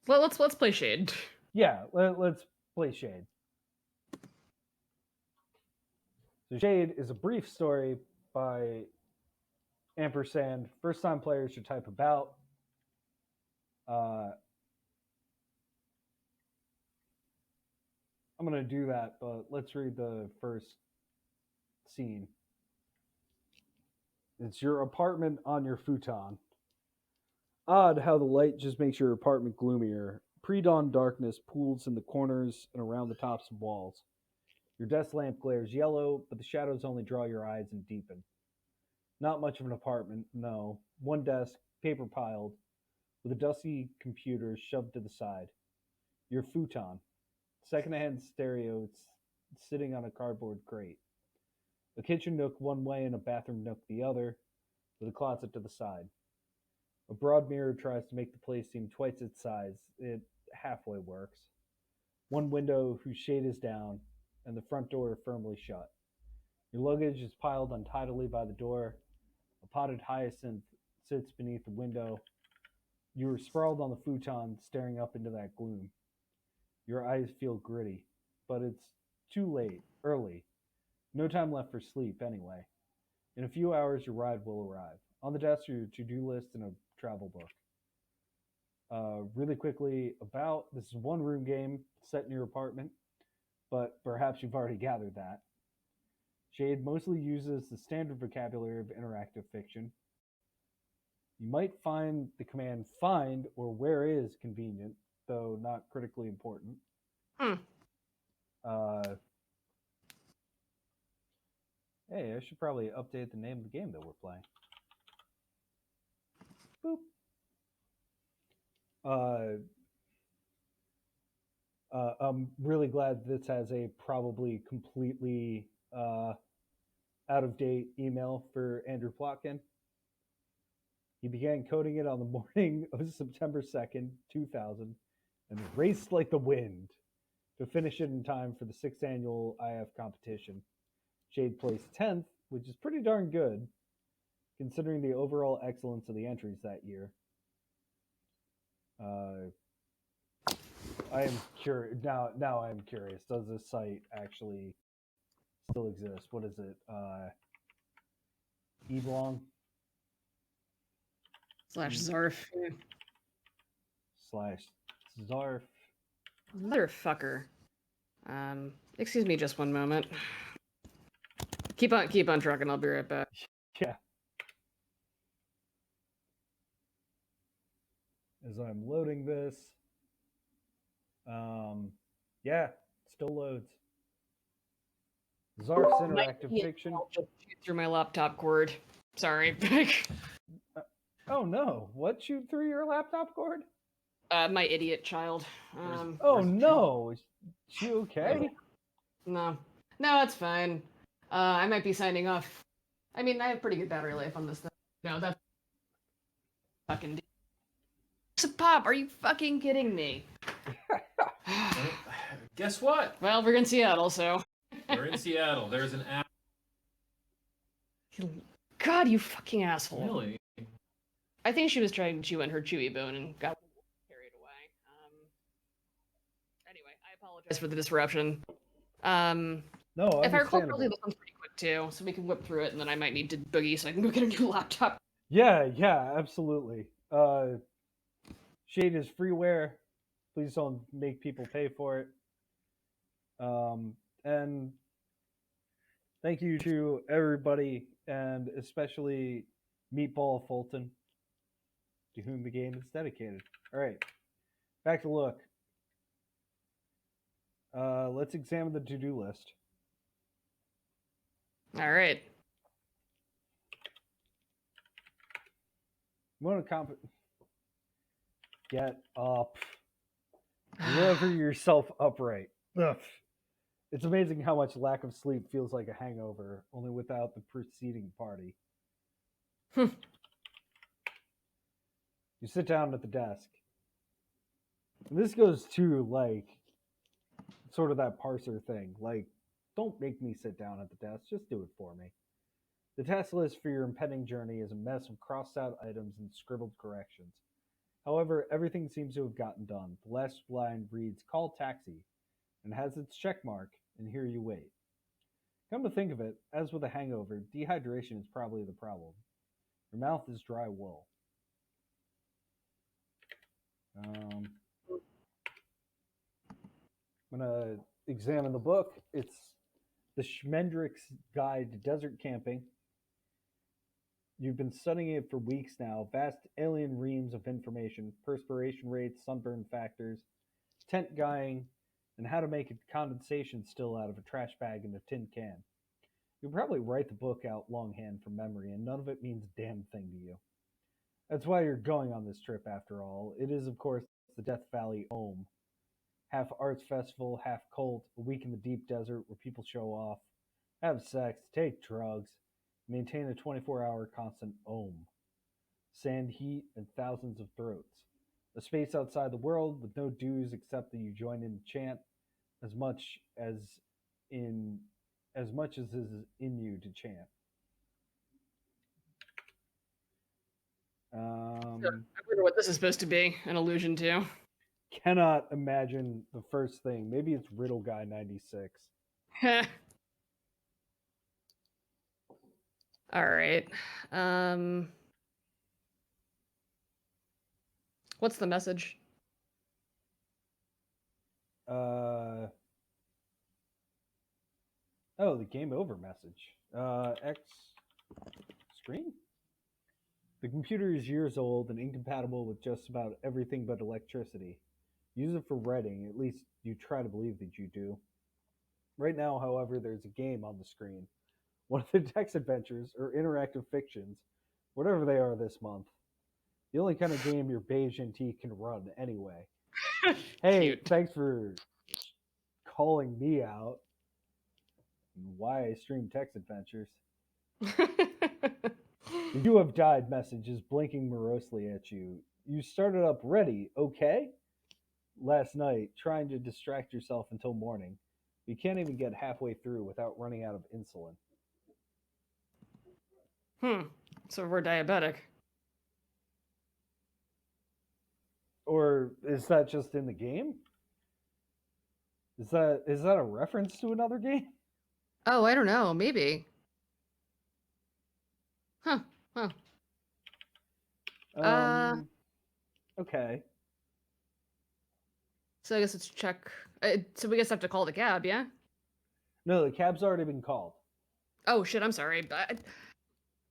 Well, let's play Shade. Yeah, let's play Shade. So Shade is a brief story by ampersand. First time players should type about. I'm going to do that, but let's read the first scene. It's your apartment on your futon. Odd how the light just makes your apartment gloomier. Pre-dawn darkness pools in the corners and around the tops of walls. Your desk lamp glares yellow, but the shadows only draw your eyes and deepen. Not much of an apartment, no. One desk, paper piled, with a dusty computer shoved to the side. Your futon. Secondhand stereo sitting on a cardboard crate. A kitchen nook one way and a bathroom nook the other, with a closet to the side. A broad mirror tries to make the place seem twice its size. It halfway works. One window whose shade is down, and the front door firmly shut. Your luggage is piled untidily by the door. A potted hyacinth sits beneath the window. You are sprawled on the futon, staring up into that gloom. Your eyes feel gritty, but it's too late, early. No time left for sleep, anyway. In a few hours, your ride will arrive. On the desk, your to-do list and a travel book. Really quickly, this is a one-room game set in your apartment, but perhaps you've already gathered that. Shade mostly uses the standard vocabulary of interactive fiction. You might find the command find or where is convenient, though not critically important. Hey, I should probably update the name of the game that we're playing. Boop. I'm really glad this has a probably completely out-of-date email for Andrew Plotkin. He began coding it on the morning of September 2nd, 2000, and raced like the wind to finish it in time for the 6th annual IF competition. Shade placed 10th, which is pretty darn good, considering the overall excellence of the entries that year. I am curious now. I'm curious. Does this site actually still exist? What is it? Eblong /Zarf. /Zarf. Motherfucker. Excuse me just one moment. Keep on trucking, I'll be right back. Yeah. As I'm loading this. Yeah, still loads. Zarf's interactive fiction. I'll just shoot through my laptop cord. Sorry. Oh no! What shoot through your laptop cord? My idiot child. Oh no! Is she okay? No, it's fine. I might be signing off. I mean, I have pretty good battery life on this thing. No, that's fucking. Pop, are you fucking kidding me? Guess what? Well, we're in Seattle, so. We're in Seattle. There's an app. God, you fucking asshole. Really? I think she was trying to chew on her chewy bone and got carried away. Anyway, I apologize for the disruption. No, if I recall correctly, this one's pretty quick too, so we can whip through it, and then I might need to boogie so I can go get a new laptop. Yeah, absolutely. Shade is freeware. Please don't make people pay for it. And thank you to everybody, and especially Meatball Fulton, to whom the game is dedicated. All right, back to look. Let's examine the to-do list. All right. Get up. Lever yourself upright. Ugh. It's amazing how much lack of sleep feels like a hangover, only without the preceding party. You sit down at the desk. And this goes to, like, sort of that parser thing. Like, don't make me sit down at the desk. Just do it for me. The task list for your impending journey is a mess of crossed out items and scribbled corrections. However, everything seems to have gotten done. The last line reads, "Call taxi," and has its check mark, and here you wait. Come to think of it, as with a hangover, dehydration is probably the problem. Your mouth is dry wool. I'm going to examine the book. It's The Schmendrick's Guide to Desert Camping. You've been studying it for weeks now. Vast alien reams of information, perspiration rates, sunburn factors, tent guying, and how to make a condensation still out of a trash bag in a tin can. You'll probably write the book out longhand from memory, and none of it means a damn thing to you. That's why you're going on this trip, after all. It is, of course, the Death Valley Ohm. Half arts festival, half cult, a week in the deep desert where people show off, have sex, take drugs, maintain a 24-hour constant ohm. Sand heat and thousands of throats. A space outside the world with no dues except that you join in the chant as much as is in you to chant. I wonder what this is supposed to be an allusion to. Cannot imagine the first thing. Maybe it's Riddle Guy 96. All right. What's the message? The game over message. X screen? The computer is years old and incompatible with just about everything but electricity. Use it for writing, at least you try to believe that you do. Right now, however, there's a game on the screen. One of the text adventures, or interactive fictions, whatever they are this month. The only kind of game your beige antique can run anyway. Hey, Cute. thanks for calling me out. Why I stream text adventures. The "You have died" message is blinking morosely at you. You started up ready, okay? Last night, trying to distract yourself until morning. You can't even get halfway through without running out of insulin. So we're diabetic. Or is that just in the game? Is that a reference to another game? Oh, I don't know. Maybe. Huh. Okay. So I guess it's check. So we guess I have to call the cab, yeah? No, the cab's already been called. Oh shit! I'm sorry.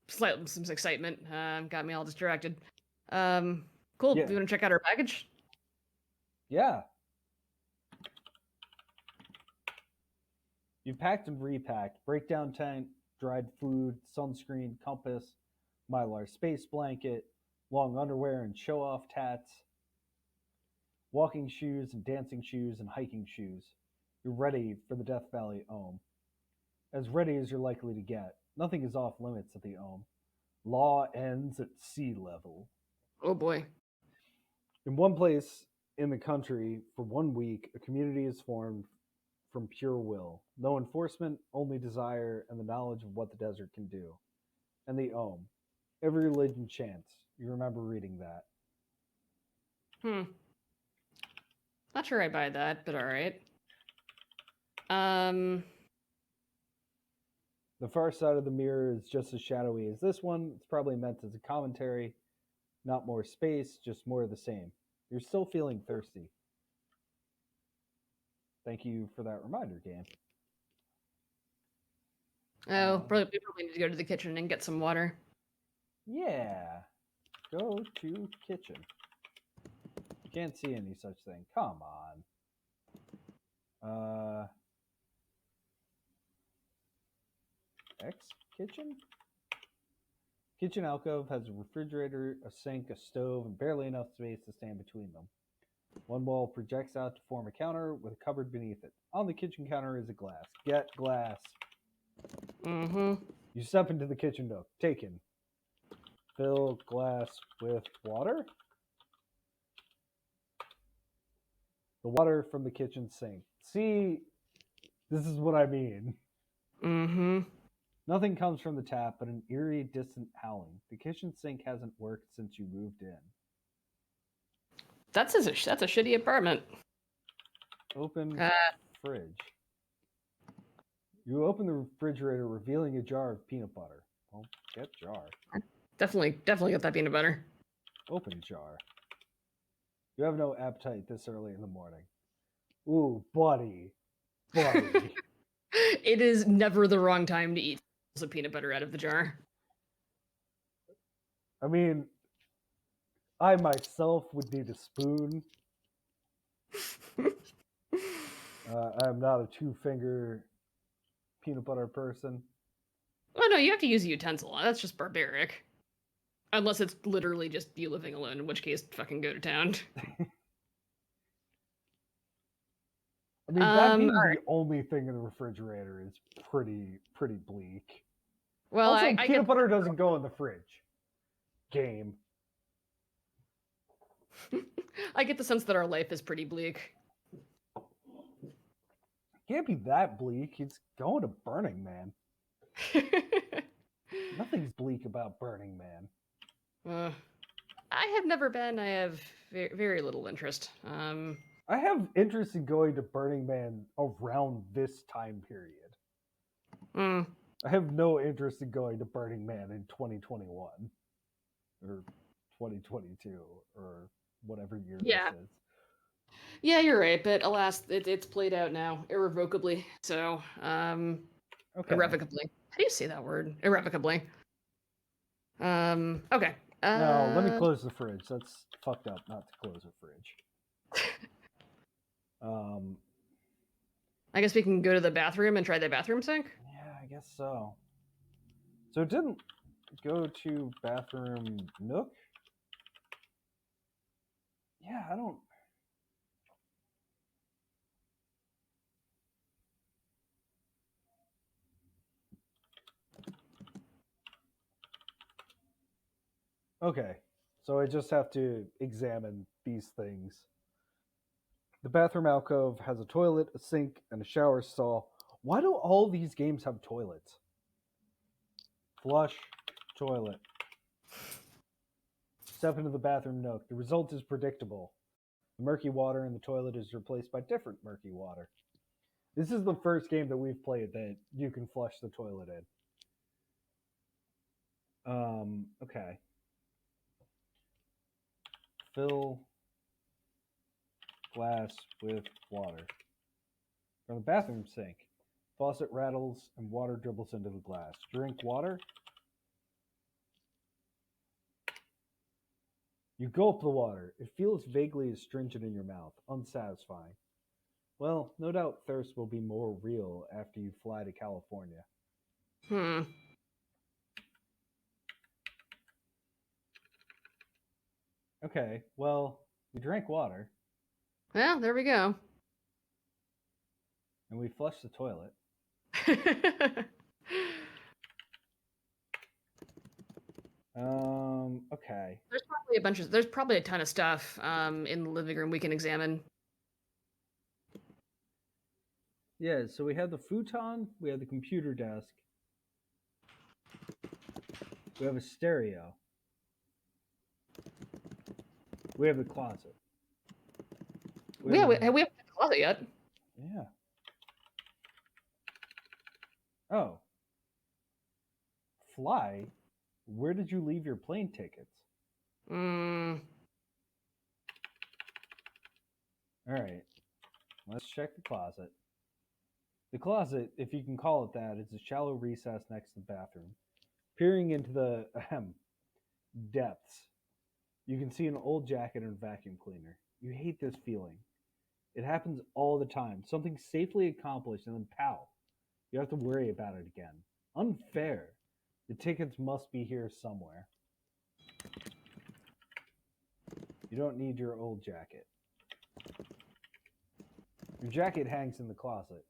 Some excitement got me all distracted. Cool. Yeah. You want to check out our package? Yeah. You packed and repacked. Breakdown tent, dried food, sunscreen, compass, Mylar space blanket, long underwear and show-off tats, walking shoes and dancing shoes and hiking shoes. You're ready for the Death Valley Ohm. As ready as you're likely to get. Nothing is off limits at the Ohm. Law ends at sea level. Oh boy. In one place in the country, for 1 week, a community is formed from pure will. No enforcement, only desire and the knowledge of what the desert can do. And the Ohm. Every religion chants. You remember reading that. Not sure I buy that, but all right. The far side of the mirror is just as shadowy as this one. It's probably meant as a commentary. Not more space, just more of the same. You're still feeling thirsty. Thank you for that reminder, game. Oh, we probably need to go to the kitchen and get some water. Yeah. Go to kitchen. Can't see any such thing. Come on. X kitchen? Kitchen alcove has a refrigerator, a sink, a stove, and barely enough space to stand between them. One wall projects out to form a counter with a cupboard beneath it. On the kitchen counter is a glass. Get glass. You step into the kitchen nook. Taken. Fill glass with water. The water from the kitchen sink. See, this is what I mean. Nothing comes from the tap but an eerie, distant howling. The kitchen sink hasn't worked since you moved in. That's a shitty apartment. Open fridge. You open the refrigerator, revealing a jar of peanut butter. Well, get jar. Definitely got that peanut butter. Open jar. You have no appetite this early in the morning. Ooh, buddy. It is never the wrong time to eat the peanut butter out of the jar. I mean, I myself would need a spoon. I'm not a two-finger peanut butter person. Oh no, you have to use a utensil. That's just barbaric. Unless it's literally just you living alone, in which case, fucking go to town. I mean, that being the only thing in the refrigerator is pretty bleak. Well, Also, I peanut get butter doesn't go in the fridge. Game. I get the sense that our life is pretty bleak. Can't be that bleak. It's going to Burning Man. Nothing's bleak about Burning Man. I have never been. I have very little interest. I have interest in going to Burning Man around this time period. I have no interest in going to Burning Man in 2021 or 2022 or whatever year this is. Yeah, you're right, but alas, it's played out now irrevocably. So, Okay. irrevocably. How do you say that word? Irrevocably. Okay. No, let me close the fridge. That's fucked up not to close a fridge. I guess we can go to the bathroom and try the bathroom sink? Yeah, I guess so. So it didn't go to bathroom nook? Yeah, I don't... Okay, so I just have to examine these things. The bathroom alcove has a toilet, a sink, and a shower stall. Why do all these games have toilets? Flush, toilet. Step into the bathroom nook. The result is predictable. The murky water in the toilet is replaced by different murky water. This is the first game that we've played that you can flush the toilet in. Okay. Fill glass with water. From the bathroom sink, faucet rattles and water dribbles into the glass. Drink water. You gulp the water. It feels vaguely astringent in your mouth, unsatisfying. Well, no doubt thirst will be more real after you fly to California. Okay, well, we drank water. Well, there we go. And we flushed the toilet. Okay. There's probably a ton of stuff in the living room we can examine. Yeah, so we have the futon, we have the computer desk, we have a stereo, we have the closet. We haven't had the closet yet. Yeah. Oh. Fly? Where did you leave your plane tickets? All right. Let's check the closet. The closet, if you can call it that, is a shallow recess next to the bathroom. Peering into the depths, you can see an old jacket and a vacuum cleaner. You hate this feeling. It happens all the time. Something safely accomplished, and then pow, you have to worry about it again. Unfair. The tickets must be here somewhere. You don't need your old jacket. Your jacket hangs in the closet.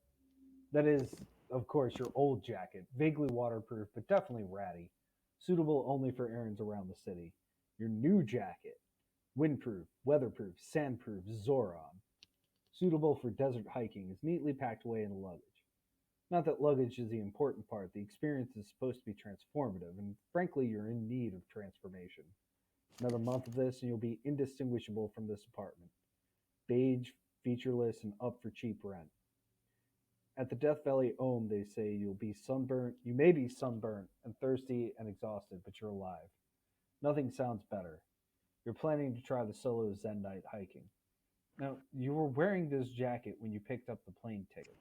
That is, of course, your old jacket. Vaguely waterproof, but definitely ratty. Suitable only for errands around the city. Your new jacket. Windproof, weatherproof, sandproof, Zoron. Suitable for desert hiking, is neatly packed away in the luggage. Not that luggage is the important part. The experience is supposed to be transformative, and frankly, you're in need of transformation. Another month of this, and you'll be indistinguishable from this apartment. Beige, featureless, and up for cheap rent. At the Death Valley Ohm, they say you'll be sunburnt. You may be sunburnt and thirsty and exhausted, but you're alive. Nothing sounds better. You're planning to try the solo Zen night hiking. Now, you were wearing this jacket when you picked up the plane tickets.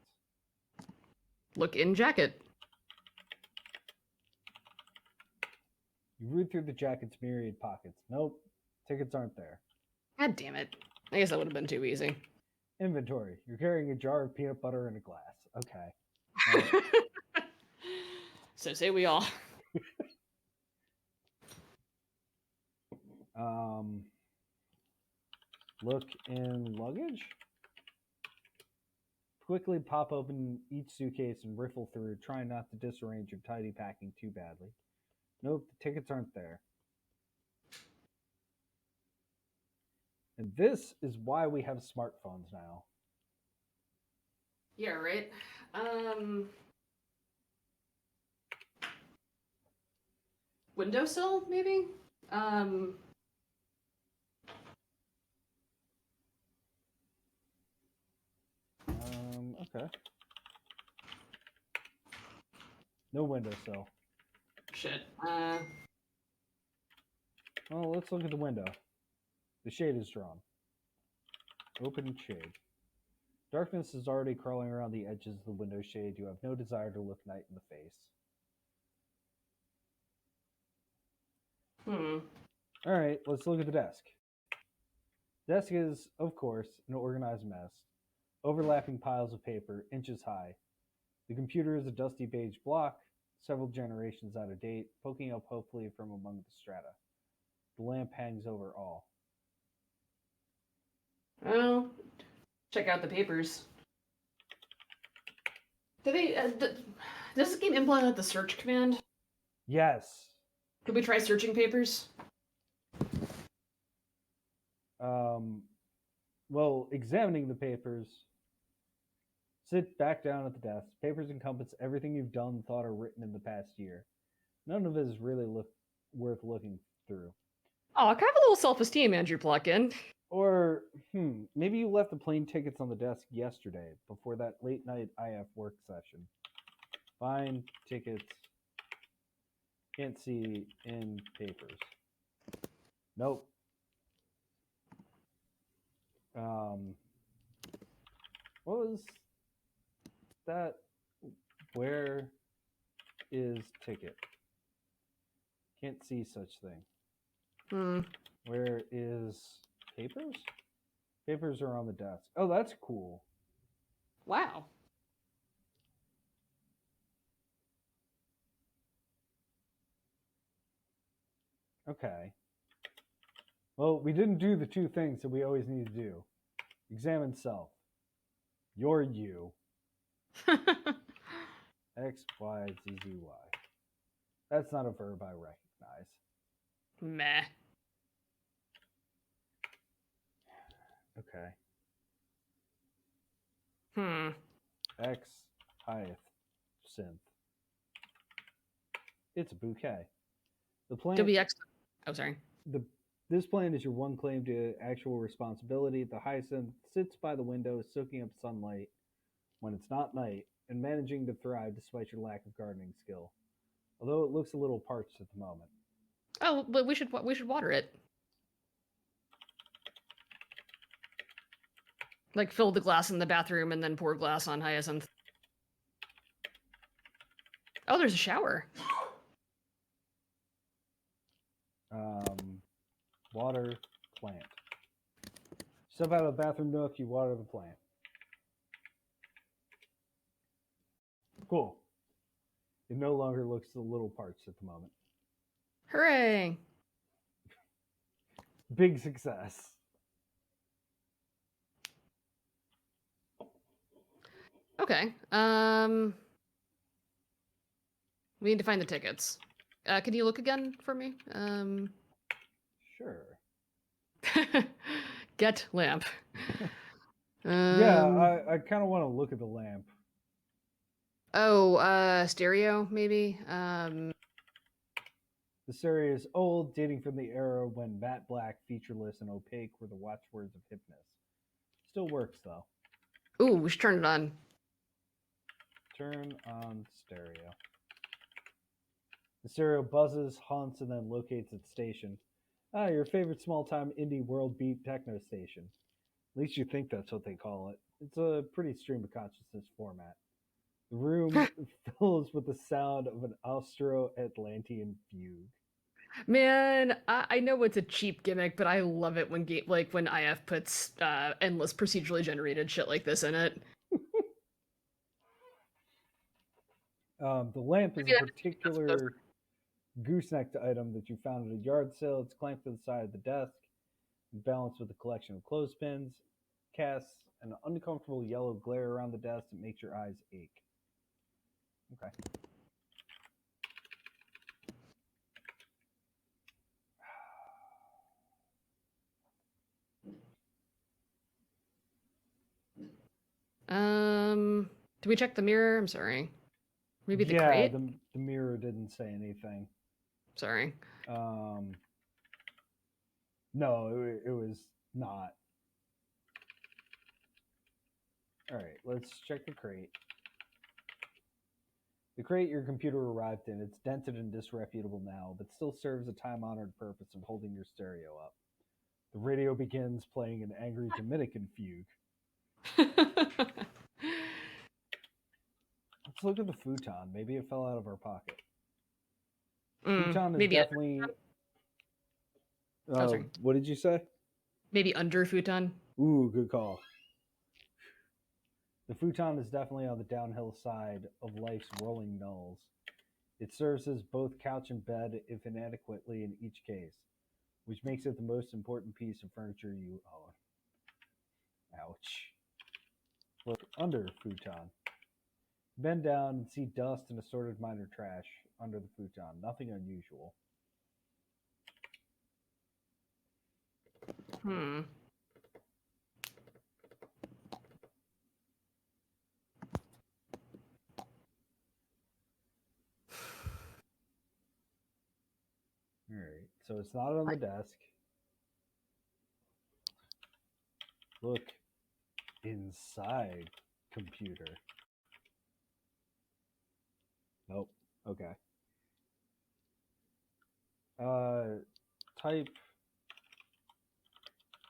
Look in jacket. You root through the jacket's myriad pockets. Nope, tickets aren't there. God damn it. I guess that would have been too easy. Inventory. You're carrying a jar of peanut butter and a glass. Okay. So say we all. Look in luggage. Quickly pop open each suitcase and riffle through, trying not to disarrange your tidy packing too badly. Nope, the tickets aren't there. And this is why we have smartphones now. Yeah, right. Windowsill, maybe? Okay. No windowsill. Shit. Well, let's look at the window. The shade is drawn. Open shade. Darkness is already crawling around the edges of the window shade. You have no desire to look night in the face. Alright, let's look at the desk. The desk is, of course, an organized mess. Overlapping piles of paper, inches high. The computer is a dusty beige block, several generations out of date, poking up hopefully from among the strata. The lamp hangs over all. Well, check out the papers. Do they? Does this game implement the search command? Yes. Could we try searching papers? Well, examining the papers. Sit back down at the desk. Papers encompass everything you've done, thought, or written in the past year. None of it is really worth looking through. Oh, I kind of a little self-esteem, Andrew Plotkin. Or, maybe you left the plane tickets on the desk yesterday before that late night IF work session. Find tickets. Can't see in papers. Nope. What was that? Where is ticket? Can't see such thing. Where is papers? Papers are on the desk. Oh, that's cool. Wow. Okay. Well, we didn't do the two things that we always need to do. Examine self. You're you. X, Y, Z, Z, Y. That's not a verb I recognize. Meh. Okay. X, hyacinth. It's a bouquet. The plant. WX. Oh, sorry. This plant is your one claim to actual responsibility. The hyacinth sits by the window, soaking up sunlight when it's not night, and managing to thrive despite your lack of gardening skill. Although it looks a little parched at the moment. Oh, but we should water it. Like fill the glass in the bathroom and then pour glass on hyacinth. Oh, there's a shower. Water plant. Step out of the bathroom nook, you water the plant. Cool. It no longer looks a little parched at the moment. Hooray! Big success. Okay. We need to find the tickets. Can you look again for me? Sure. Get lamp. Yeah, I kind of want to look at the lamp. Oh, stereo maybe. The stereo is old, dating from the era when matte black, featureless, and opaque were the watchwords of hipness. Still works, though. Ooh, we should turn it on. Turn on stereo. The stereo buzzes, haunts, and then locates its station. Ah, your favorite small-time indie world beat techno station. At least you think that's what they call it. It's a pretty stream of consciousness format. The room fills with the sound of an Austro-Atlantean fugue. Man, I know it's a cheap gimmick, but I love it when when IF puts endless procedurally generated shit like this in it. The lamp is Maybe a that's particular gooseneck item that you found at a yard sale. It's clamped to the side of the desk, balanced with a collection of clothespins, casts an uncomfortable yellow glare around the desk that makes your eyes ache. Okay. Do we check the mirror? I'm sorry. Maybe the crate? The mirror didn't say anything. Sorry. No, it was not. All right, let's check the crate. The crate your computer arrived in, it's dented and disreputable now, but still serves a time-honored purpose of holding your stereo up. The radio begins playing an angry Dominican fugue. Let's look at the futon. Maybe it fell out of our pocket. Futon is maybe definitely... sorry. What did you say? Maybe under futon. Ooh, good call. The futon is definitely on the downhill side of life's rolling knolls. It serves as both couch and bed, if inadequately in each case, which makes it the most important piece of furniture you own. Ouch. Look under futon. Bend down and see dust and assorted minor trash under the futon. Nothing unusual. Alright, so it's not on the desk. Look inside computer. Nope. Okay. Type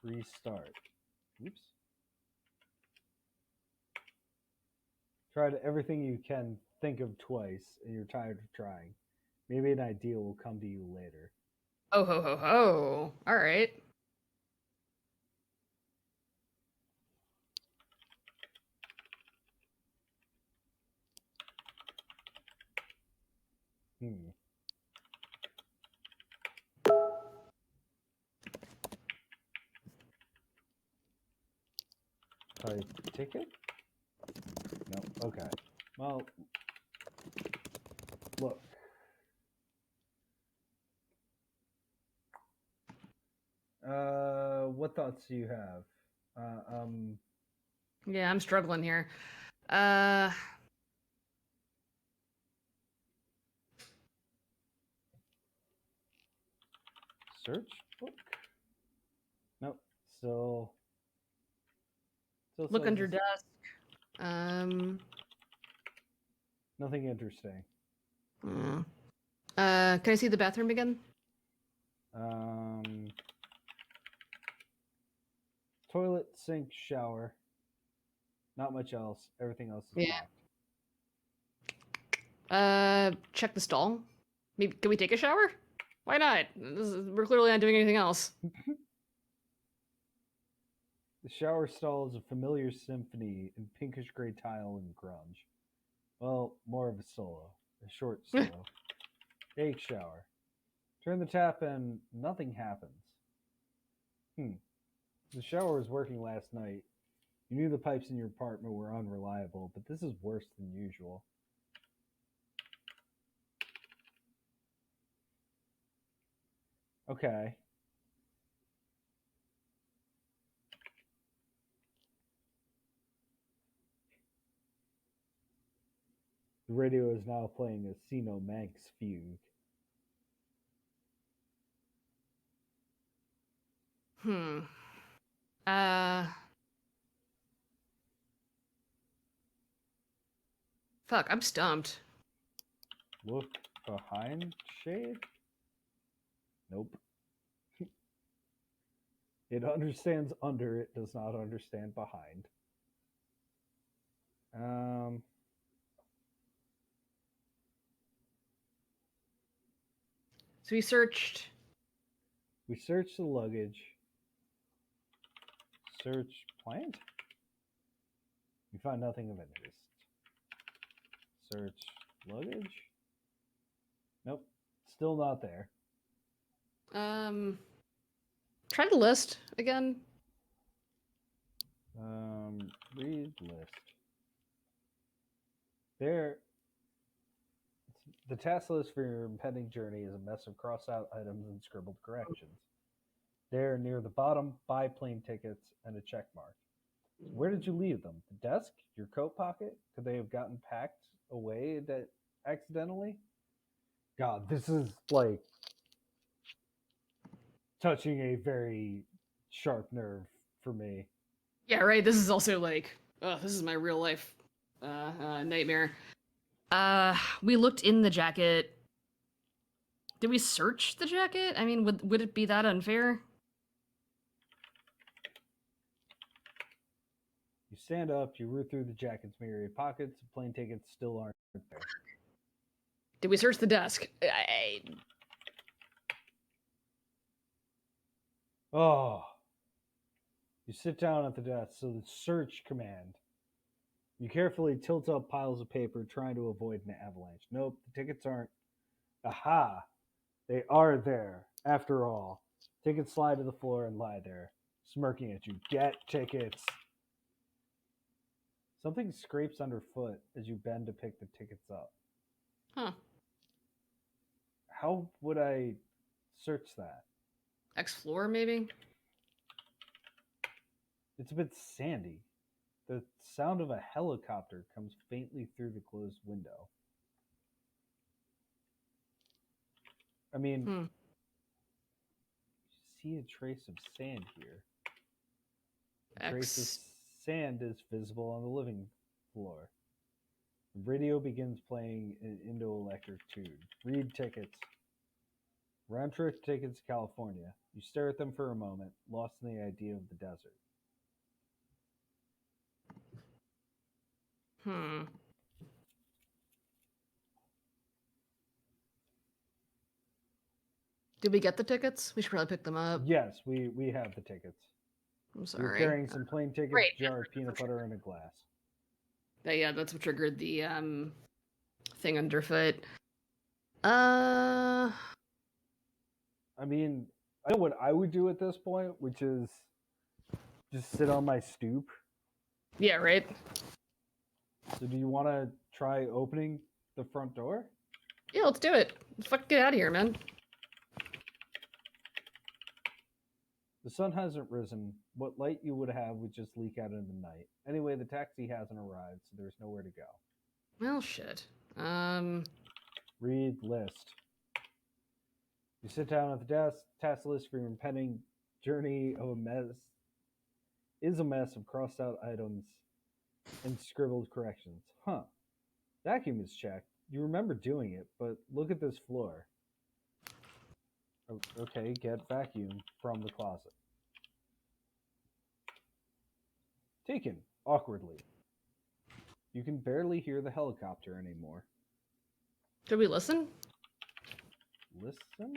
restart. Oops. Tried everything you can think of twice, and you're tired of trying. Maybe an idea will come to you later. Oh ho ho ho! All right. Type ticket? No. Okay. Well, look. What thoughts do you have? Yeah, I'm struggling here. Search book? Nope. Still Look says under it's desk. nothing interesting. Can I see the bathroom again? Toilet, sink, shower. Not much else. Everything else is blocked. Check the stall. Maybe can we take a shower? Why not? We're clearly not doing anything else. The shower stall is a familiar symphony in pinkish gray tile and grunge. Well, more of a solo. A short solo. Take shower. Turn the tap and nothing happens. The shower was working last night. You knew the pipes in your apartment were unreliable, but this is worse than usual. Okay. The radio is now playing a Sino Manx fugue. Hmm. Uh. Fuck, I'm stumped. Look behind shade? Nope. It understands under, it does not understand behind. So we searched. We search the luggage. Search plant? You find nothing of interest. Search luggage? Nope. Still not there. Try the list again. Read list. There. The task list for your impending journey is a mess of crossed out items and scribbled corrections. There, near the bottom, buy plane tickets and a check mark. Where did you leave them? The desk? Your coat pocket? Could they have gotten packed away that accidentally? God, this is like touching a very sharp nerve for me. Yeah, right. This is also like, this is my real life nightmare. We looked in the jacket. Did we search the jacket? I mean, would it be that unfair? You stand up, you root through the jacket's myriad pockets, the plane tickets still aren't there. Did we search the desk? Oh. You sit down at the desk, so the search command. You carefully tilt up piles of paper, trying to avoid an avalanche. Nope, the tickets aren't. Aha! They are there, after all. Tickets slide to the floor and lie there, smirking at you. Get tickets! Something scrapes underfoot as you bend to pick the tickets up. Huh. How would I search that? Explore, maybe? It's a bit sandy. The sound of a helicopter comes faintly through the closed window. I mean, you see a trace of sand here. A trace of sand is visible on the living floor. The radio begins playing an Indo-electric tune. Read tickets. Round trip tickets to California. You stare at them for a moment, lost in the idea of the desert. Did we get the tickets? We should probably pick them up. Yes, we have the tickets. I'm sorry. You're carrying some plain tickets, right. jar of peanut butter, and a glass. Yeah, that's what triggered the thing underfoot. I mean, I know what I would do at this point, which is just sit on my stoop. Yeah, right. So do you want to try opening the front door? Yeah, let's do it. Let's fucking get out of here, man. The sun hasn't risen. What light you would have would just leak out into the night. Anyway, the taxi hasn't arrived, so there's nowhere to go. Well, shit. Read list. You sit down at the desk. Task list for your impending journey of a mess is a mess of crossed out items and scribbled corrections. Huh. Vacuum is checked. You remember doing it, but look at this floor. Okay, get vacuum from the closet. Taken, awkwardly. You can barely hear the helicopter anymore. Did we listen? Listen?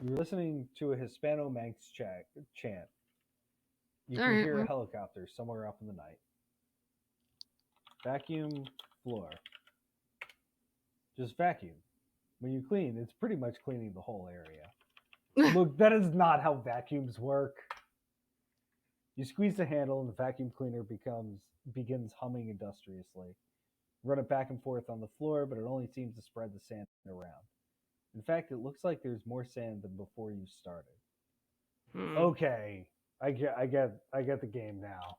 You're listening to a Hispano-Manx chant. You can hear a helicopter somewhere up in the night. Vacuum floor. Just vacuum. When you clean, it's pretty much cleaning the whole area. Look, that is not how vacuums work. You squeeze the handle and the vacuum cleaner begins humming industriously. Run it back and forth on the floor, but it only seems to spread the sand around. In fact, it looks like there's more sand than before you started. Okay, I get the game now.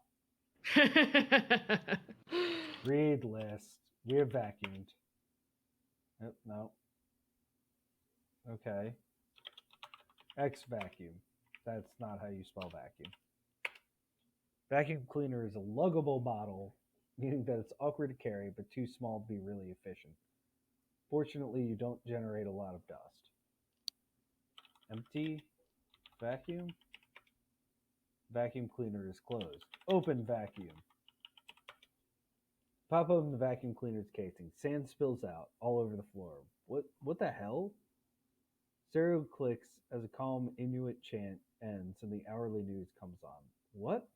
Read list. We have vacuumed. No. Okay. X vacuum. that's not how you spell vacuum. Vacuum cleaner is a luggable model, meaning that it's awkward to carry but too small to be really efficient. Fortunately, you don't generate a lot of dust. Empty. Vacuum. Vacuum cleaner is closed. Open vacuum. Pop open the vacuum cleaner's casing. Sand spills out all over the floor. What the hell? Stereo clicks as a calm Inuit chant ends and the hourly news comes on. What?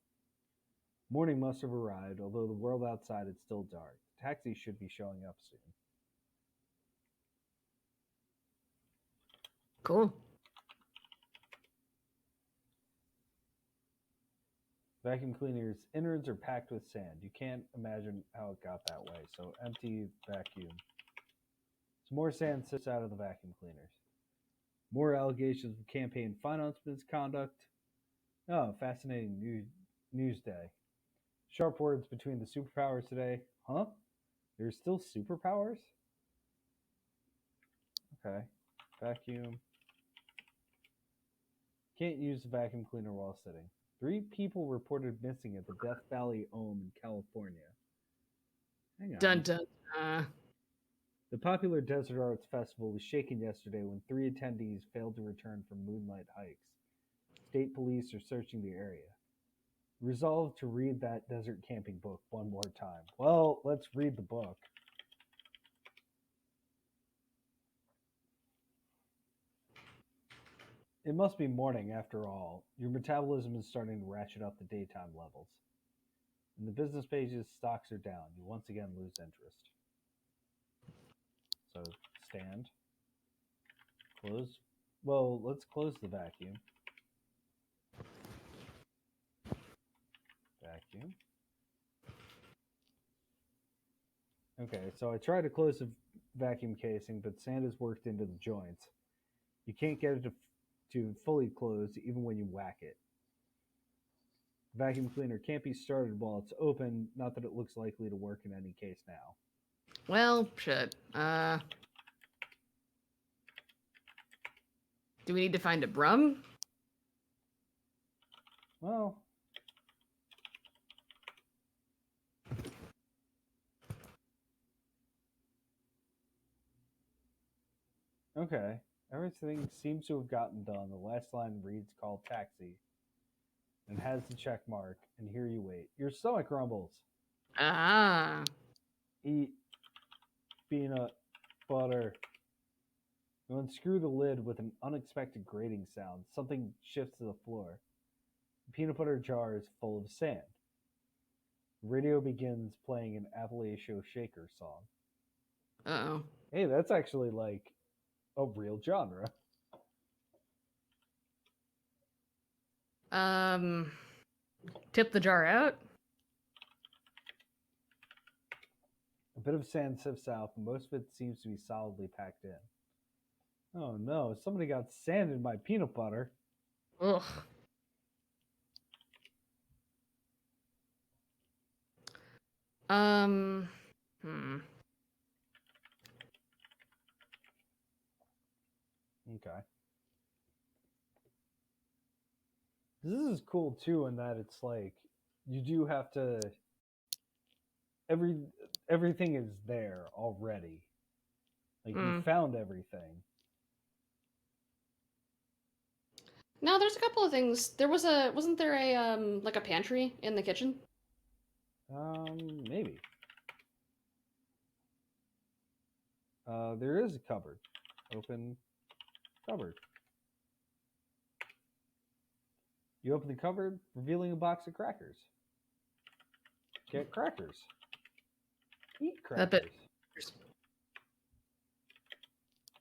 Morning must have arrived, although the world outside is still dark. The taxi should be showing up soon. Cool. Vacuum cleaner's innards are packed with sand. You can't imagine how it got that way, so empty vacuum. Some more sand sifts out of the vacuum cleaners. More allegations of campaign finance misconduct. Oh, fascinating news day. Sharp words between the superpowers today. Huh? There's still superpowers? Okay. Vacuum. Can't use the vacuum cleaner while sitting. 3 people reported missing at the Death Valley Home in California. Hang on. Dun dun. The popular Desert Arts Festival was shaken yesterday when 3 attendees failed to return from moonlight hikes. State police are searching the area. Resolved to read that desert camping book one more time. Well, let's read the book. It must be morning after all. Your metabolism is starting to ratchet up the daytime levels. In the business pages, stocks are down. You once again lose interest. So, stand. Close. Well, let's close the vacuum. Vacuum. Okay, so I tried to close the vacuum casing, but sand is worked into the joints. You can't get it to fully close even when you whack it. The vacuum cleaner can't be started while it's open, not that it looks likely to work in any case now. Well, shit. Do we need to find a broom? Well, okay. Everything seems to have gotten done. The last line reads call taxi and has the check mark, and here you wait. Your stomach rumbles. Ah. Eat peanut butter. You unscrew the lid with an unexpected grating sound. Something shifts to the floor. The peanut butter jar is full of sand. The radio begins playing an Appalachia Shaker song. Uh-oh. Hey, that's actually like a real genre. Tip the jar out? A bit of sand sifts out, but most of it seems to be solidly packed in. Oh no, somebody got sand in my peanut butter. Ugh. Okay. This is cool too in that it's like you do have to everything is there already. Like you found everything. No, there's a couple of things. Wasn't there a like a pantry in the kitchen? Maybe. There is a cupboard. Open cupboard. You open the cupboard, revealing a box of crackers. Get crackers. Eat crackers. bit.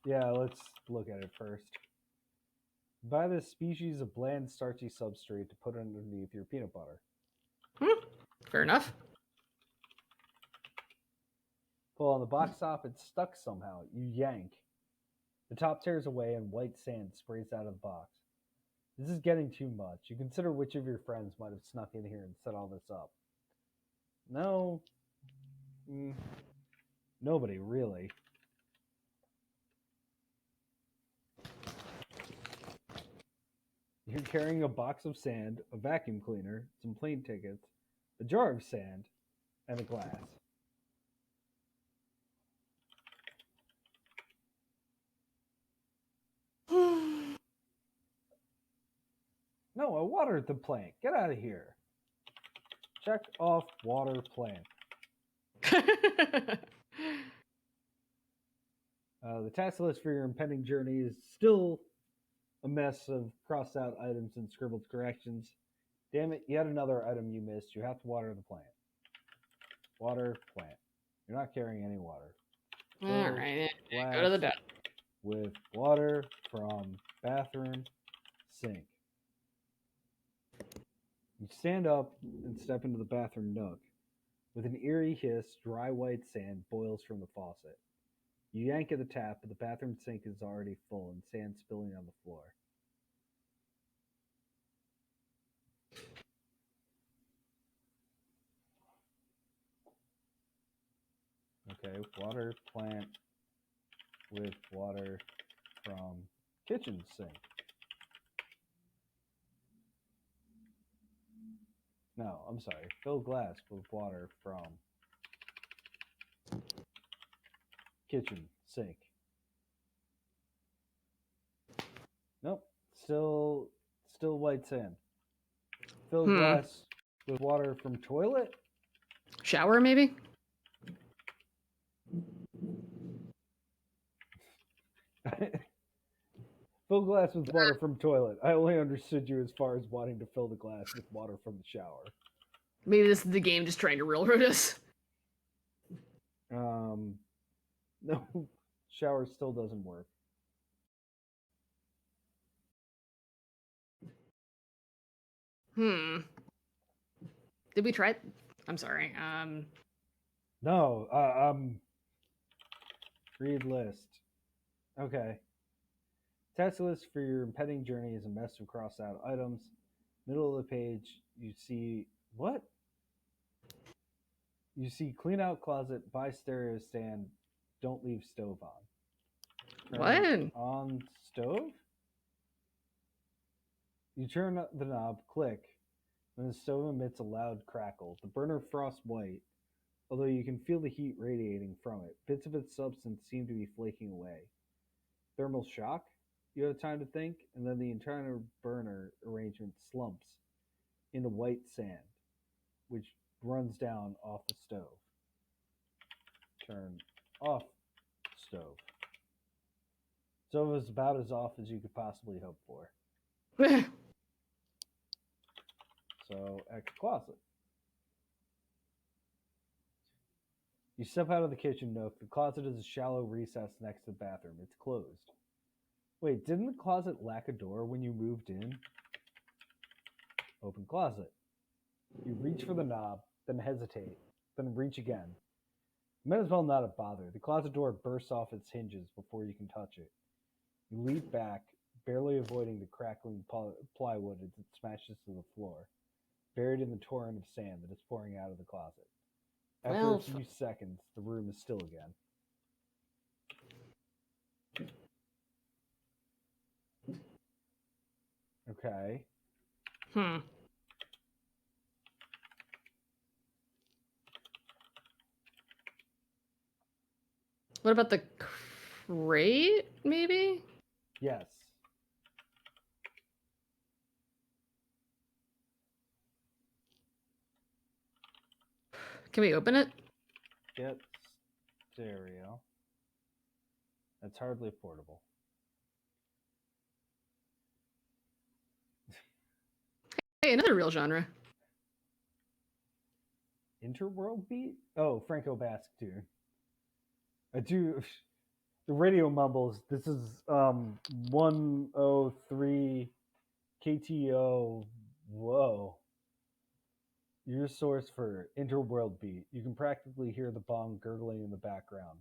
Yeah, let's look at it first. Buy this species of bland, starchy substrate to put underneath your peanut butter. Fair enough. Pull on the box top, it's stuck somehow. You yank. The top tears away and white sand sprays out of the box. This is getting too much. You consider which of your friends might have snuck in here and set all this up. No. Nobody, really. You're carrying a box of sand, a vacuum cleaner, some plane tickets, a jar of sand, and a glass. No, I watered the plant. Get out of here. Check off water plant. The task list for your impending journey is still a mess of crossed out items and scribbled corrections. Damn it, yet another item you missed. You have to water the plant. Water plant. You're not carrying any water. All right, Glass go to the bed. with water from bathroom sink. You stand up and step into the bathroom nook. With an eerie hiss, dry white sand boils from the faucet. You yank at the tap, but the bathroom sink is already full and sand spilling on the floor. Okay, water plant with water from kitchen sink. No, I'm sorry. Fill glass with water from kitchen sink. Nope. Still white sand. Fill glass with water from toilet. Shower, maybe? Fill glass with water from toilet. I only understood you as far as wanting to fill the glass with water from the shower. Maybe this is the game just trying to railroad us. No, shower still doesn't work. Did we try? I'm sorry. No, read list. Okay. Task list for your impending journey is a mess of crossed out items. Middle of the page, you see what? You see clean out closet, buy stereo stand, don't leave stove on. Turn What? on stove? You turn the knob, click, and the stove emits a loud crackle. The burner frosts white, although you can feel the heat radiating from it. Bits of its substance seem to be flaking away. Thermal shock? You have time to think, and then the entire burner arrangement slumps into white sand, which runs down off the stove. Turn off stove. Stove is about as off as you could possibly hope for. So, X closet. You step out of the kitchen nook. The closet is a shallow recess next to the bathroom. It's closed. Wait, didn't the closet lack a door when you moved in? Open closet. You reach for the knob, then hesitate, then reach again. You might as well not have bothered. The closet door bursts off its hinges before you can touch it. You leap back, barely avoiding the crackling plywood as it smashes to the floor, buried in the torrent of sand that is pouring out of the closet. After a few seconds, the room is still again. Okay. What about the crate, maybe? Yes. Can we open it? Get stereo. That's hardly affordable. Hey, another real genre. Interworld beat? Oh, Franco Basque tune. I do. The radio mumbles. This is 103 KTO. Whoa. Your source for Interworld beat. You can practically hear the bong gurgling in the background.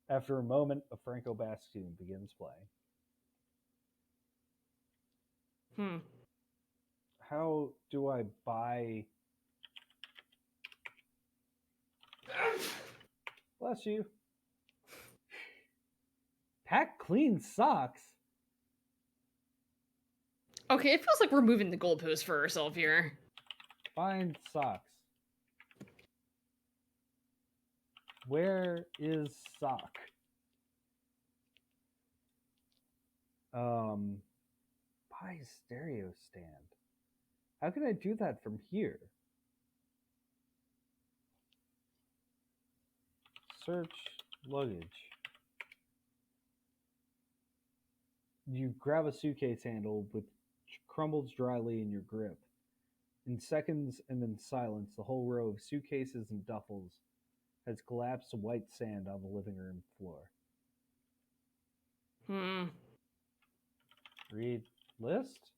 After a moment, a Franco Basque tune begins playing. How do I buy? Bless you. Pack clean socks. Okay, it feels like we're moving the goalpost for ourselves here. Find socks. Where is sock? Buy stereo stand. How can I do that from here? Search luggage. You grab a suitcase handle which crumbles dryly in your grip. In seconds and in silence, the whole row of suitcases and duffels has collapsed to white sand on the living room floor. Read list?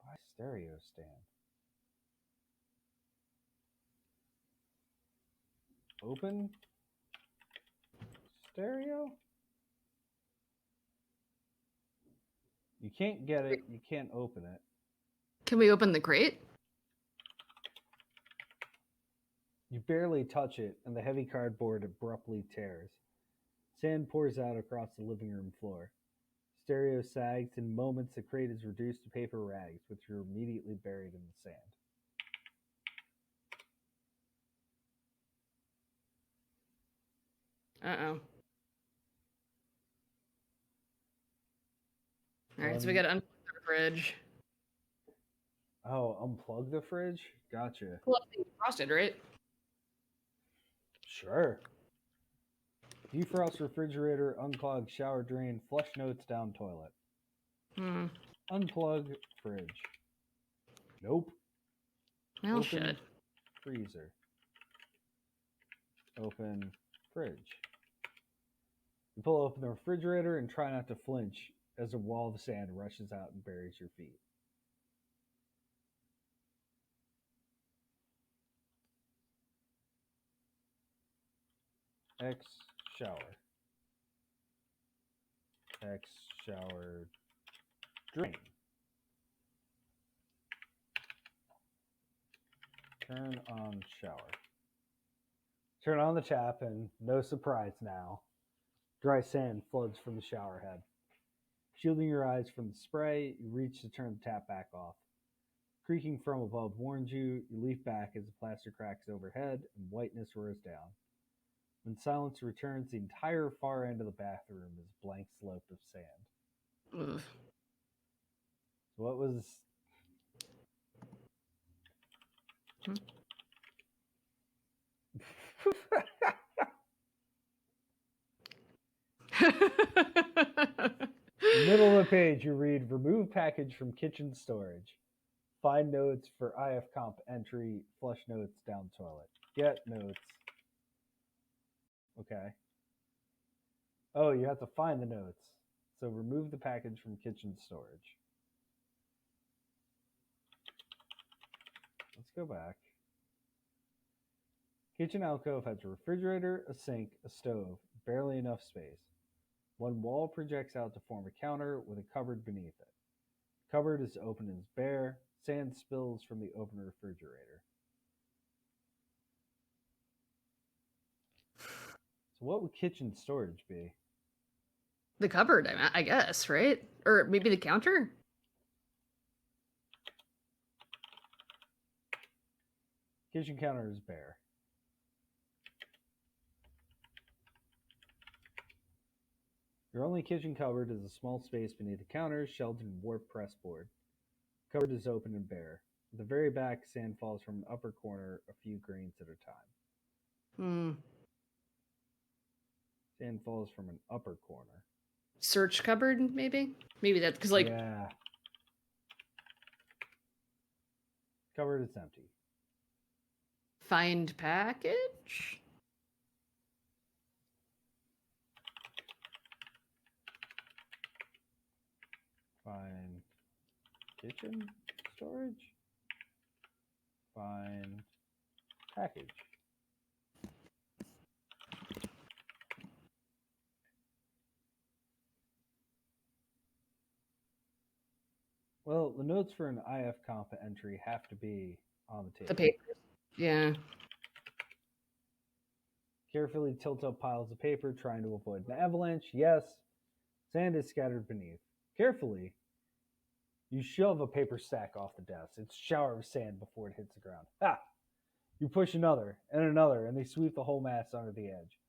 Buy stereo stand. Open stereo? You can't get it. You can't open it. Can we open the crate? You barely touch it, and the heavy cardboard abruptly tears. Sand pours out across the living room floor. Stereo sags. In moments, the crate is reduced to paper rags, which are immediately buried in the sand. Uh-oh. Alright, so we gotta unplug the fridge. Oh, unplug the fridge? Gotcha. Well, it's frosted, right? Sure. Defrost refrigerator, unclog shower drain, flush notes down toilet. Unplug fridge. Nope. Well, Open shit. freezer. Open fridge. You pull open the refrigerator and try not to flinch as a wall of sand rushes out and buries your feet. X shower. X shower drain. Turn on shower. Turn on the tap and no surprise now. Dry sand floods from the shower head. Shielding your eyes from the spray, you reach to turn the tap back off. Creaking from above warns you. You leap back as the plaster cracks overhead and whiteness roars down. When silence returns, the entire far end of the bathroom is a blank slope of sand. Ugh. What was... Middle of the page, you read, remove package from kitchen storage. Find notes for IF comp entry, flush notes down toilet. Get notes. Okay. Oh, you have to find the notes. So remove the package from kitchen storage. Let's go back. Kitchen alcove has a refrigerator, a sink, a stove, barely enough space. One wall projects out to form a counter with a cupboard beneath it. Cupboard is open and is bare. Sand spills from the open refrigerator. So what would kitchen storage be? The cupboard, I guess, right? Or maybe the counter? Kitchen counter is bare. Your only kitchen cupboard is a small space beneath the counter, shelved in warped press board. Cupboard is open and bare. At the very back, sand falls from an upper corner a few grains at a time. Sand falls from an upper corner. Search cupboard, maybe? Maybe that's because, like... Yeah. Cupboard is empty. Find package? Find kitchen storage. Find package. Well, the notes for an IF comp entry have to be on the table. The papers? Yeah. Carefully tilt up piles of paper, trying to avoid an avalanche. Yes. Sand is scattered beneath. Carefully, You shove a paper sack off the desk. It's a shower of sand before it hits the ground. Ha! You push another, and they sweep the whole mass under the edge.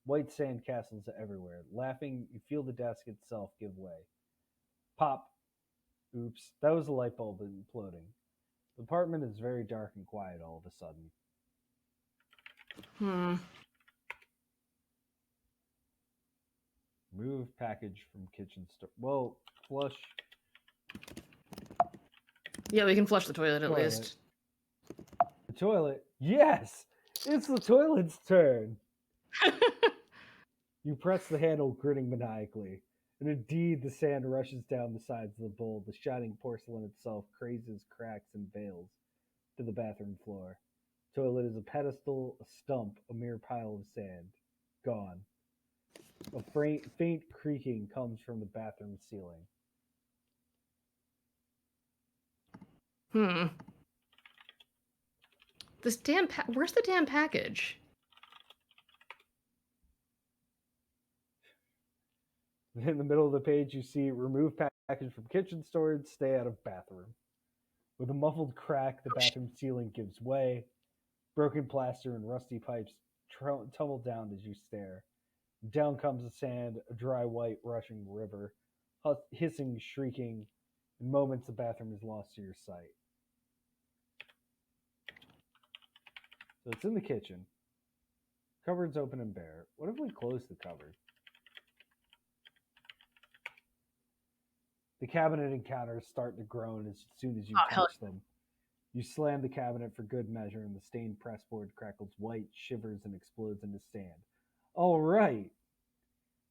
White sand castles everywhere. Laughing, you feel the desk itself give way. Pop. Oops, that was the light bulb imploding. The apartment is very dark and quiet all of a sudden. Remove package from kitchen store. Well, flush. Yeah, we can flush the toilet at Toilet. least. The toilet? Yes! It's the toilet's turn! You press the handle, grinning maniacally. And indeed, the sand rushes down the sides of the bowl. The shining porcelain itself crazes, cracks, and veils to the bathroom floor. Toilet is a pedestal, a stump, a mere pile of sand. Gone. A faint creaking comes from the bathroom ceiling. This damn where's the damn package? In the middle of the page, you see remove package from kitchen storage, stay out of bathroom. With a muffled crack, the bathroom ceiling gives way. Broken plaster and rusty pipes tumble down as you stare. Down comes the sand, a dry white rushing river, hissing, shrieking. In moments, the bathroom is lost to your sight. So it's in the kitchen. Cupboard's open and bare. What if we close the cupboard? The cabinet and counters start to groan as soon as you touch them. You slam the cabinet for good measure, and the stained pressboard crackles white, shivers, and explodes into sand. All right!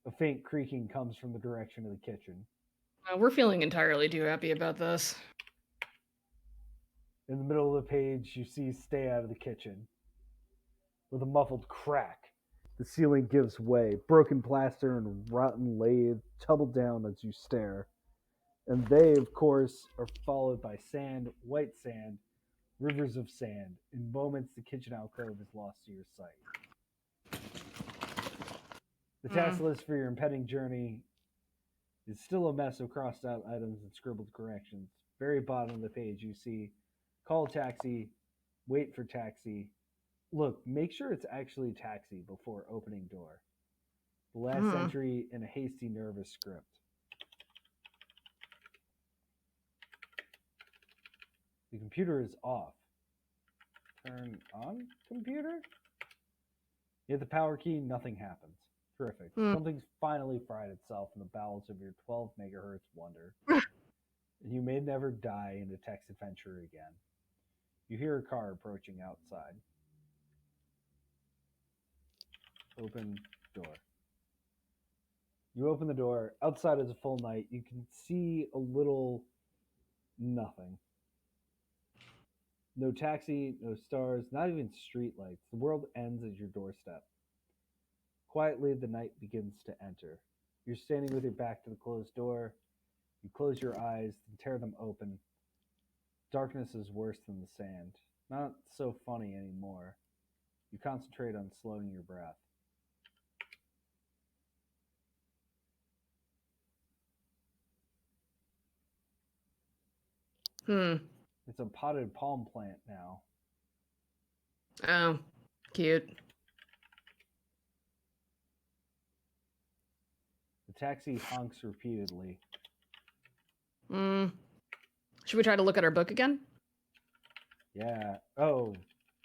A faint creaking comes from the direction of the kitchen. We're feeling entirely too happy about this. In the middle of the page, you see stay out of the kitchen. With a muffled crack, the ceiling gives way. Broken plaster and rotten lathe tumble down as you stare. And they, of course, are followed by sand, white sand, rivers of sand. In moments, the kitchen alcove is lost to your sight. The task list for your impending journey is still a mess of crossed out items and scribbled corrections. Very bottom of the page, you see call taxi, wait for taxi. Look, make sure it's actually taxi before opening door. The last entry in a hasty, nervous script. The computer is off. Turn on computer? You hit the power key, nothing happens. Terrific. Something's finally fried itself in the bowels of your 12 megahertz wonder. And you may never die in a text adventure again. You hear a car approaching outside. Open door. You open the door. Outside is a full night. You can see a little nothing. No taxi, no stars, not even street lights. The world ends at your doorstep. Quietly, the night begins to enter. You're standing with your back to the closed door. You close your eyes and tear them open. Darkness is worse than the sand. Not so funny anymore. You concentrate on slowing your breath. It's a potted palm plant now. Oh, cute. The taxi honks repeatedly. Should we try to look at our book again? Yeah. Oh,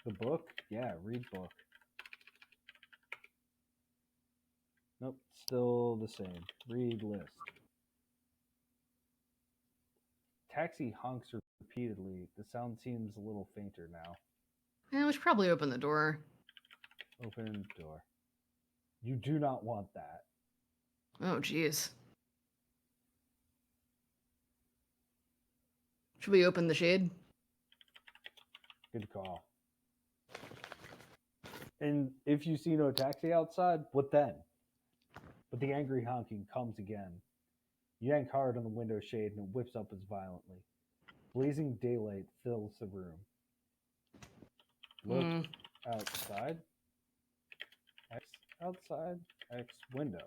the book? Yeah, read book. Nope, still the same. Read list. Taxi honks repeatedly. The sound seems a little fainter now. Yeah, we should probably open the door. Open door. You do not want that. Oh, jeez. Should we open the shade? Good call. And if you see no taxi outside, what then? But the angry honking comes again. You yank hard on the window shade and it whips up as violently. Blazing daylight fills the room. Look outside. X outside. X window.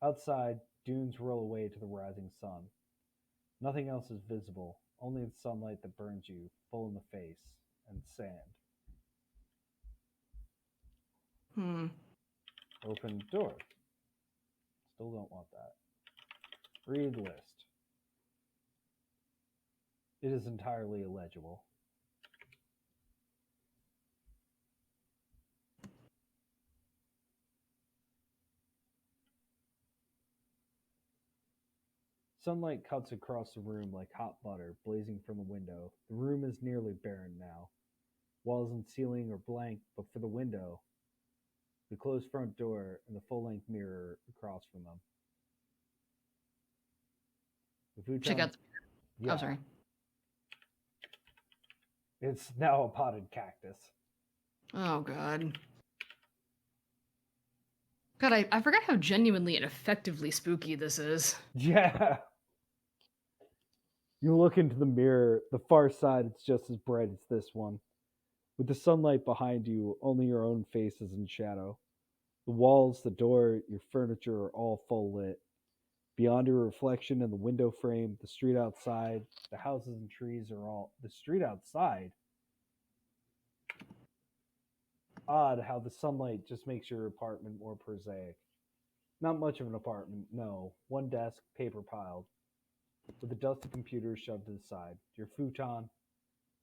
Outside, dunes roll away to the rising sun. Nothing else is visible, only the sunlight that burns you full in the face, and sand. Open door. Still don't want that. Read list. It is entirely illegible. Sunlight cuts across the room like hot butter blazing from the window. The room is nearly barren now. Walls and ceiling are blank, but for the window, the closed front door, and the full-length mirror across from them. The futon, Check out. yeah, Oh, sorry. it's now a potted cactus. Oh god. God, I forgot how genuinely and effectively spooky this is. Yeah. You look into the mirror. The far side, it's just as bright as this one. With the sunlight behind you, only your own face is in shadow. The walls, the door, your furniture are all full lit. Beyond your reflection in the window frame, the street outside, the houses and trees are all... The street outside? Odd how the sunlight just makes your apartment more prosaic. Not much of an apartment, no. One desk, paper piled, with a dusty computer shoved to the side. Your futon,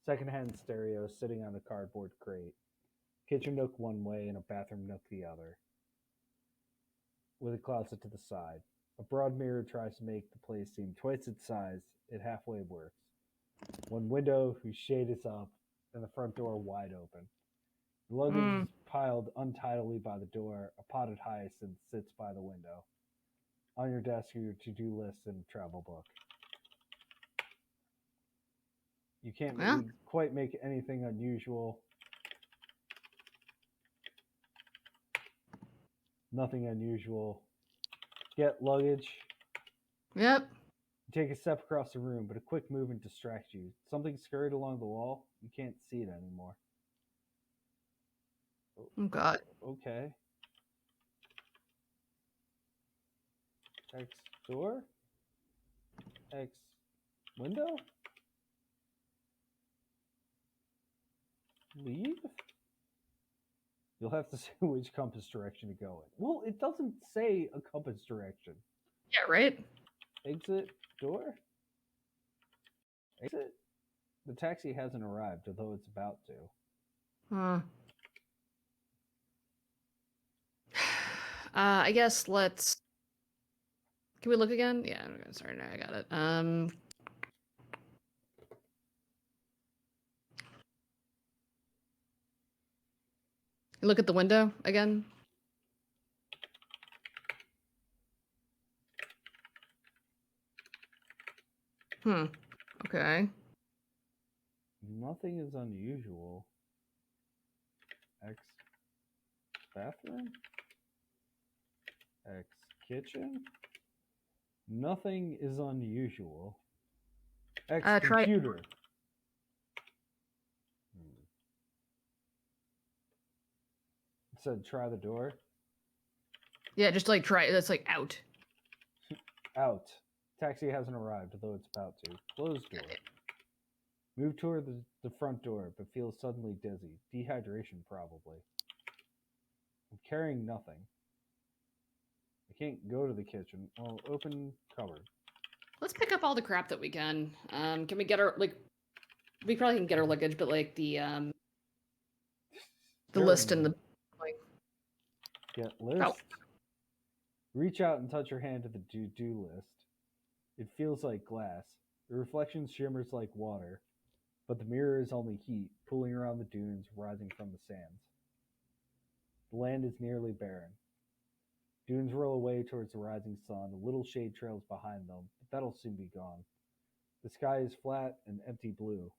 secondhand stereo sitting on a cardboard crate. Kitchen nook one way and a bathroom nook the other, with a closet to the side. A broad mirror tries to make the place seem twice its size. It halfway works. One window whose shade is up, and the front door wide open. The luggage is piled untidily by the door. A potted hyacinth sits by the window. On your desk are your to-do list and travel book. You can't really quite make anything unusual. Nothing unusual. Get luggage. Yep. You take a step across the room, but a quick movement distracts you. Something scurried along the wall. You can't see it anymore. Oh god. Okay. X door? X window? Leave? You'll have to say which compass direction to go in. Well, it doesn't say a compass direction. Yeah, right? Exit door? Exit? The taxi hasn't arrived, although it's about to. I guess let's... Can we look again? Yeah, sorry, no, I got it. Look at the window again. Okay. Nothing is unusual. X bathroom? X kitchen? Nothing is unusual. X Try... computer. It said try the door. Yeah, just like try... That's like out. Out. Taxi hasn't arrived, although it's about to. Closed door. Move toward the front door, but feel suddenly dizzy. Dehydration, probably. I'm carrying nothing. I can't go to the kitchen. Well, open cupboard. Let's pick up all the crap that we can. Can we get our... Like, we probably can get our luggage, but like the list and the... Like... Get list. Oh. Reach out and touch your hand to the to-do list. It feels like glass. The reflection shimmers like water, but the mirror is only heat, pooling around the dunes, rising from the sands. The land is nearly barren. Dunes roll away towards the rising sun. A little shade trails behind them, but that'll soon be gone. The sky is flat and empty blue.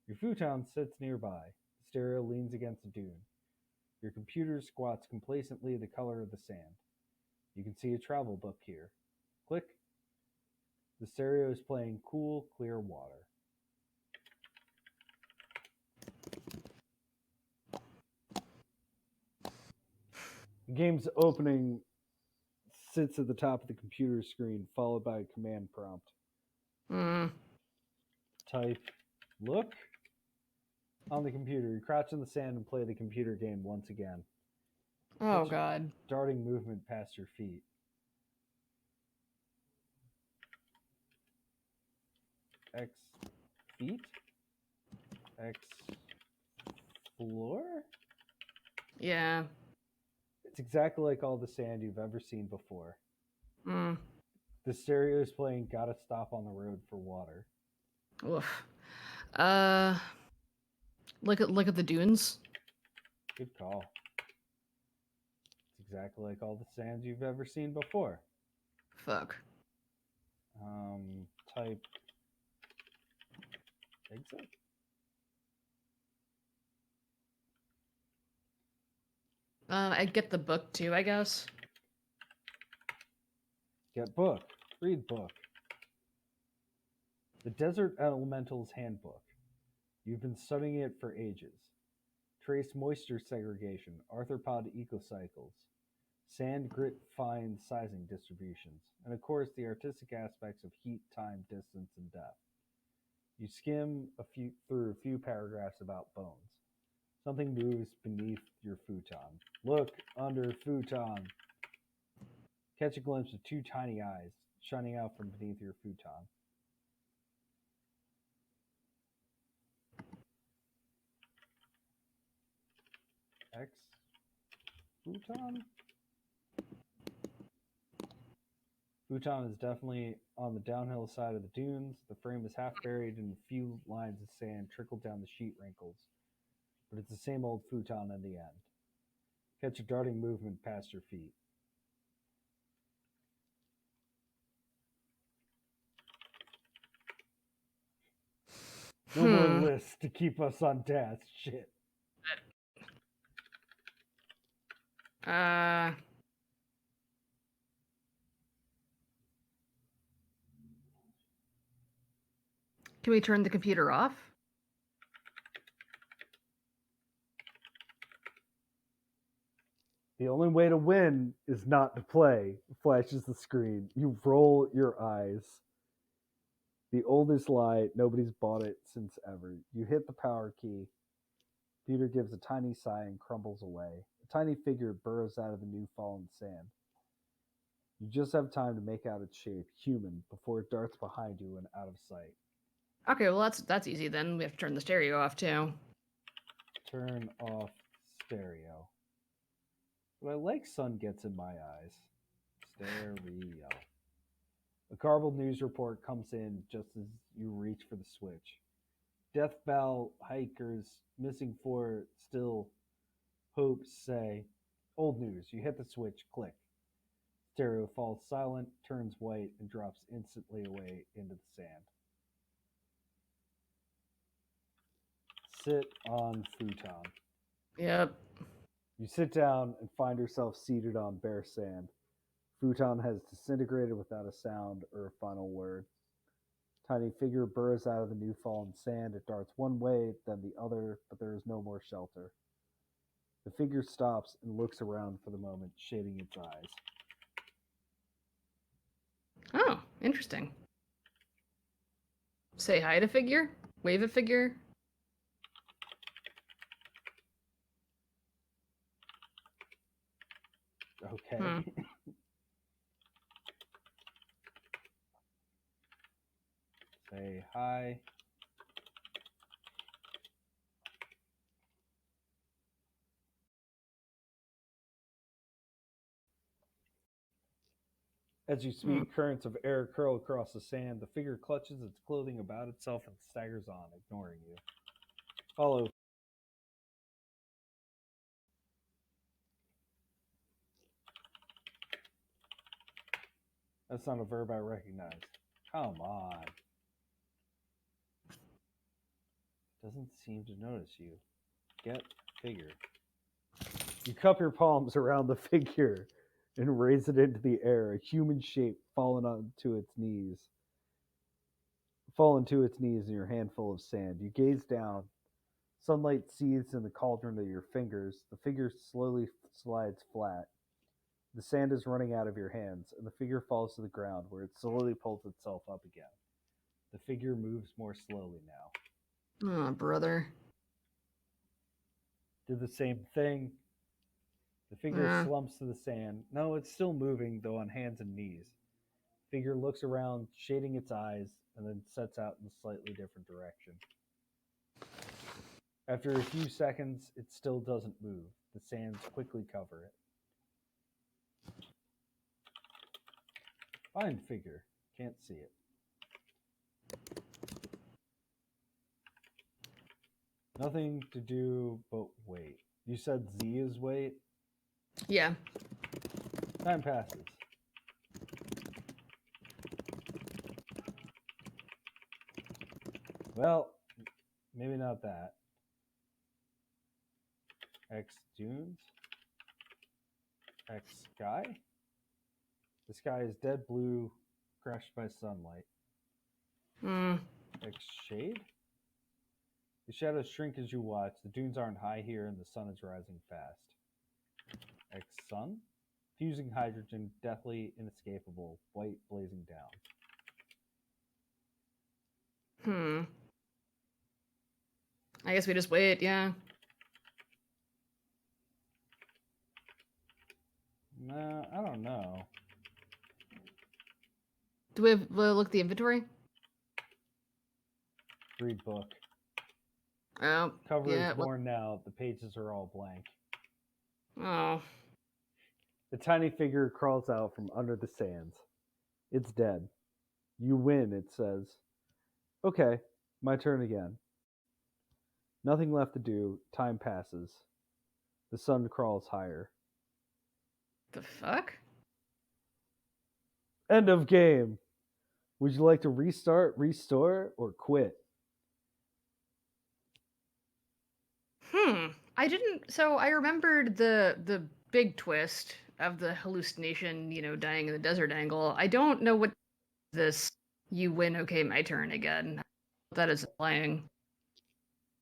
Your futon sits nearby. The stereo leans against a dune. Your computer squats complacently the color of the sand. You can see a travel book here. Click. The stereo is playing cool, clear water. The game's opening sits at the top of the computer screen, followed by a command prompt. Mm. Type look on the computer. You crouch in the sand and play the computer game once again. Oh, Catch God. darting movement past your feet. X feet? X floor? Yeah. It's exactly like all the sand you've ever seen before. Mm. The stereo is playing Gotta Stop on the Road for Water. Oof. Look at the dunes. Good call. It's exactly like all the sands you've ever seen before. Fuck. Type exit. I'd get the book too, I guess. Get book. Read book. The Desert Elemental's Handbook. You've been studying it for ages. Trace moisture segregation, arthropod ecocycles, sand grit fine sizing distributions, and of course the artistic aspects of heat, time, distance, and depth. You skim through a few paragraphs about bones. Something moves beneath your futon. Look under futon. Catch a glimpse of two tiny eyes shining out from beneath your futon. X futon? Futon is definitely on the downhill side of the dunes. The frame is half buried and a few lines of sand trickle down the sheet wrinkles. But it's the same old futon in the end. Catch a darting movement past your feet. No more lists to keep us on task. Shit. Uh, can we turn the computer off? The only way to win is not to play. Flashes the screen. You roll your eyes. The oldest lie, nobody's bought it since ever. You hit the power key. Peter gives a tiny sigh and crumbles away. A tiny figure burrows out of the new fallen sand. You just have time to make out its shape, human, before it darts behind you and out of sight. Okay, well that's easy then. We have to turn the stereo off too. Turn off stereo. But I like sun gets in my eyes. Stereo. A garbled news report comes in just as you reach for the switch. Death Bell hikers missing four still hopes say. Old news. You hit the switch, click. Stereo falls silent, turns white, and drops instantly away into the sand. Sit on futon. Yep. You sit down and find yourself seated on bare sand. Futon has disintegrated without a sound or a final word. Tiny figure burrows out of the new fallen sand. It darts one way, then the other, but there is no more shelter. The figure stops and looks around for the moment, shading its eyes. Oh, interesting. Say hi to figure? Wave at figure? Okay. Say hi. As you speak, currents of air curl across the sand. The figure clutches its clothing about itself and staggers on, ignoring you. Follow. That's not a verb I recognize. Come on. Doesn't seem to notice you. Get figure. You cup your palms around the figure and raise it into the air, a human shape fallen onto its knees. Fallen to its knees in your handful of sand. You gaze down. Sunlight seethes in the cauldron of your fingers. The figure slowly slides flat. The sand is running out of your hands, and the figure falls to the ground, where it slowly pulls itself up again. The figure moves more slowly now. Oh, brother. Did the same thing. The figure Yeah. slumps to the sand. No, it's still moving, though on hands and knees. Figure looks around, shading its eyes, and then sets out in a slightly different direction. After a few seconds, it still doesn't move. The sands quickly cover it. Find figure. Can't see it. Nothing to do but wait. You said Z is wait? Yeah. Time passes. Well, maybe not that. X dunes? X sky? The sky is dead blue, crushed by sunlight. Hmm. X shade? The shadows shrink as you watch. The dunes aren't high here, and the sun is rising fast. X sun? Fusing hydrogen, deathly inescapable, white blazing down. I guess we just wait, yeah. No, I don't know. Do we have, look at the inventory? Read book. Oh, Cover yeah. is worn now. The pages are all blank. Oh. The tiny figure crawls out from under the sands. It's dead. You win, it says. Okay, my turn again. Nothing left to do. Time passes. The sun crawls higher. The fuck? End of game. Would you like to restart, restore, or quit? I didn't. So I remembered the big twist of the hallucination, dying in the desert angle. I don't know what this. You win. Okay, my turn again. What that is implying.